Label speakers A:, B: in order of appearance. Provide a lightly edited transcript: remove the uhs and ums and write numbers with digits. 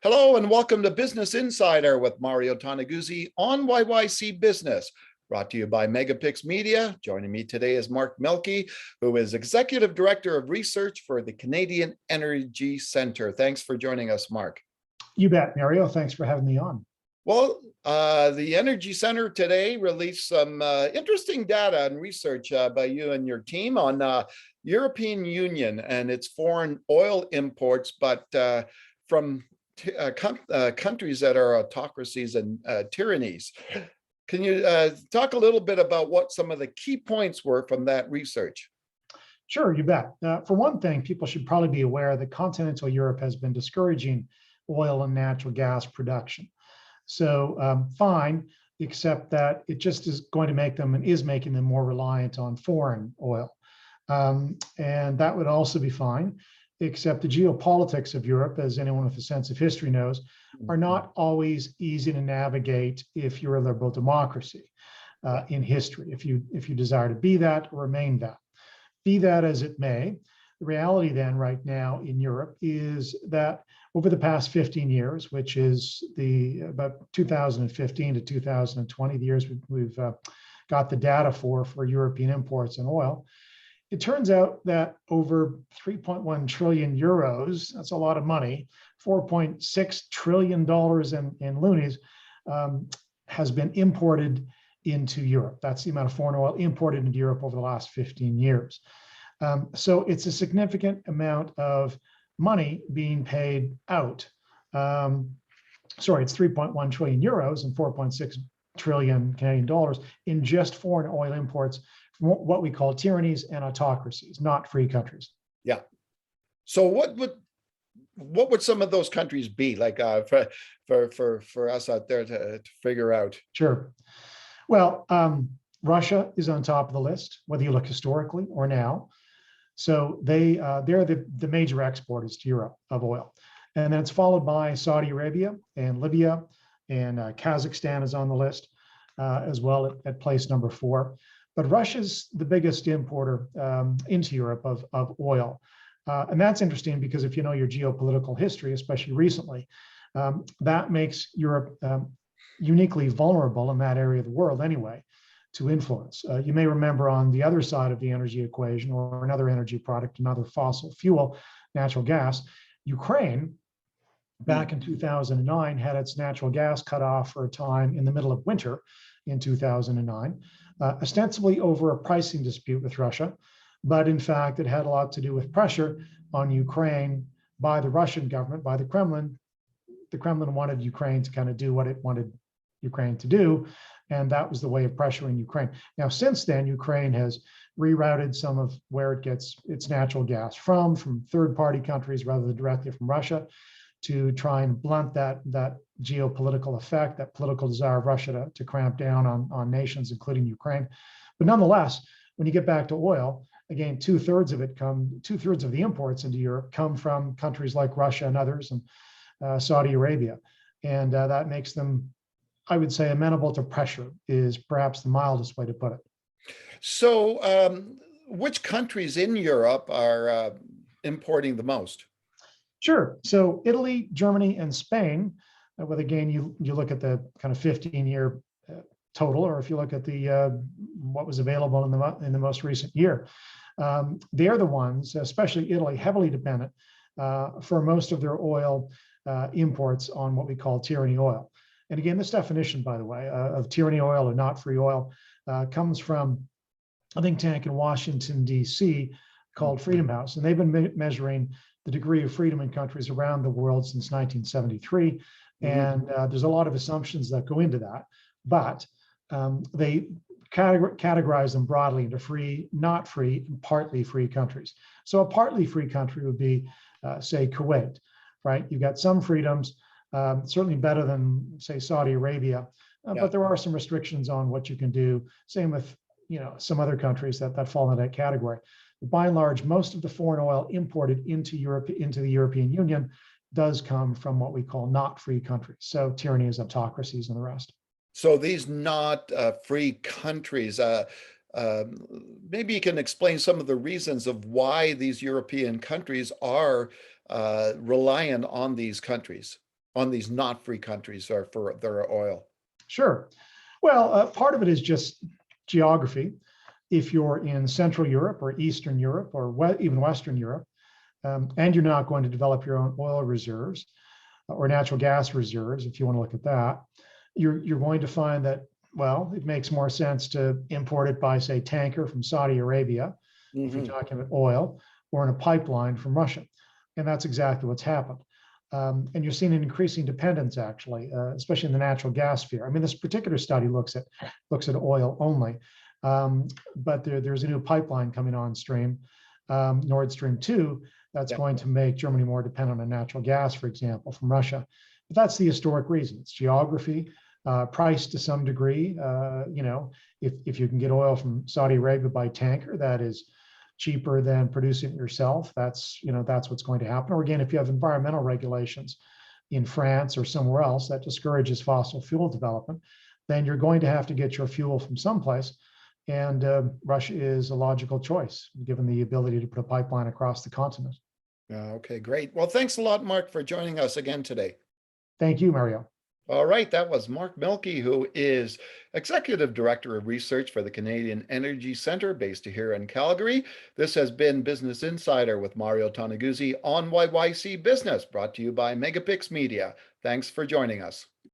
A: Hello and welcome to Business Insider with Mario Toneguzzi on YYC Business, brought to you by MegaPixx Media. Joining me today is Mark Milke, who is Executive Director of Research for the Canadian Energy Centre. Thanks for joining us, Mark.
B: You bet, Mario. Thanks for having me on.
A: Well, the Energy Centre today released some interesting data and research by you and your team on European Union and its foreign oil imports, but from countries that are autocracies and tyrannies. Can you talk a little bit about what some of the key points were from that research?
B: Sure, you bet. For one thing, people should probably be aware that continental Europe has been discouraging oil and natural gas production. So fine, except that it just is going to make them and is making them more reliant on foreign oil. And that would also be fine, except the geopolitics of Europe, as anyone with a sense of history knows, are not always easy to navigate if you're a liberal democracy in history, if you desire to be that or remain that. Be that as it may, the reality then right now in Europe is that over the past 15 years, which is about 2015 to 2020, the years we've got the data for European imports and oil, it turns out that over 3.1 trillion euros, that's a lot of money, $4.6 trillion in loonies, has been imported into Europe. That's the amount of foreign oil imported into Europe over the last 15 years. So it's a significant amount of money being paid out. Sorry, it's 3.1 trillion euros and 4.6 trillion Canadian dollars in just foreign oil imports from what we call tyrannies and autocracies, not free countries.
A: Yeah. So what would some of those countries be like for us out there to figure out?
B: Sure. Well, Russia is on top of the list, whether you look historically or now. So they're the major exporters to Europe of oil. And then it's followed by Saudi Arabia and Libya, and Kazakhstan is on the list as well at place number 4. But Russia's the biggest importer into Europe of oil. And that's interesting because if you know your geopolitical history, especially recently, that makes Europe uniquely vulnerable in that area of the world anyway to influence. You may remember on the other side of the energy equation or another energy product, another fossil fuel, natural gas, Ukraine back in 2009 had its natural gas cut off for a time in the middle of winter in 2009, ostensibly over a pricing dispute with Russia. But in fact, it had a lot to do with pressure on Ukraine by the Russian government, by the Kremlin. The Kremlin wanted Ukraine to kind of do what it wanted Ukraine to do, and that was the way of pressuring Ukraine. Now, since then, Ukraine has rerouted some of where it gets its natural gas from third-party countries rather than directly from Russia, to try and blunt that geopolitical effect, that political desire of Russia to cramp down on nations, including Ukraine. But nonetheless, when you get back to oil, again, two-thirds of the imports into Europe come from countries like Russia and others, and Saudi Arabia. And that makes them, I would say, amenable to pressure is perhaps the mildest way to put it.
A: So which countries in Europe are importing the most?
B: Sure. So Italy, Germany, and Spain, with again, you look at the kind of 15-year total, or if you look at the what was available in the most recent year, they're the ones, especially Italy, heavily dependent for most of their oil imports on what we call tyranny oil. And again, this definition, by the way, of tyranny oil or not free oil comes from a think tank in Washington, D.C. called Freedom House. And they've been measuring the degree of freedom in countries around the world since 1973. And there's a lot of assumptions that go into that. But they categorize them broadly into free, not free, and partly free countries. So a partly free country would be, say, Kuwait, right? You've got some freedoms, certainly better than, say, Saudi Arabia, but there are some restrictions on what you can do. Same with, some other countries that fall into that category. But by and large, most of the foreign oil imported into Europe, into the European Union, does come from what we call not free countries. So tyrannies, autocracies, and the rest.
A: So these not free countries, maybe you can explain some of the reasons of why these European countries are reliant on these countries. on these not free countries or for their oil?
B: Sure. Well, part of it is just geography. If you're in Central Europe or Eastern Europe or even Western Europe, and you're not going to develop your own oil reserves or natural gas reserves, if you want to look at that, you're going to find that, well, it makes more sense to import it by, say, tanker from Saudi Arabia, if you're talking about oil, or in a pipeline from Russia. And that's exactly what's happened. And you're seeing an increasing dependence, actually, especially in the natural gas sphere. I mean, this particular study looks at oil only, but there's a new pipeline coming on stream, Nord Stream 2, that's going to make Germany more dependent on natural gas, for example, from Russia. But that's the historic reason. It's geography, price to some degree. If you can get oil from Saudi Arabia by tanker, that is cheaper than producing it yourself. That's what's going to happen. Or again, if you have environmental regulations in France or somewhere else that discourages fossil fuel development, then you're going to have to get your fuel from someplace. And Russia is a logical choice, given the ability to put a pipeline across the continent.
A: Okay, great. Well, thanks a lot, Mark, for joining us again today.
B: Thank you, Mario.
A: All right, that was Mark Milke, who is Executive Director of Research for the Canadian Energy Centre based here in Calgary. This has been Business Insider with Mario Toneguzzi on YYC Business, brought to you by MegaPixx Media. Thanks for joining us.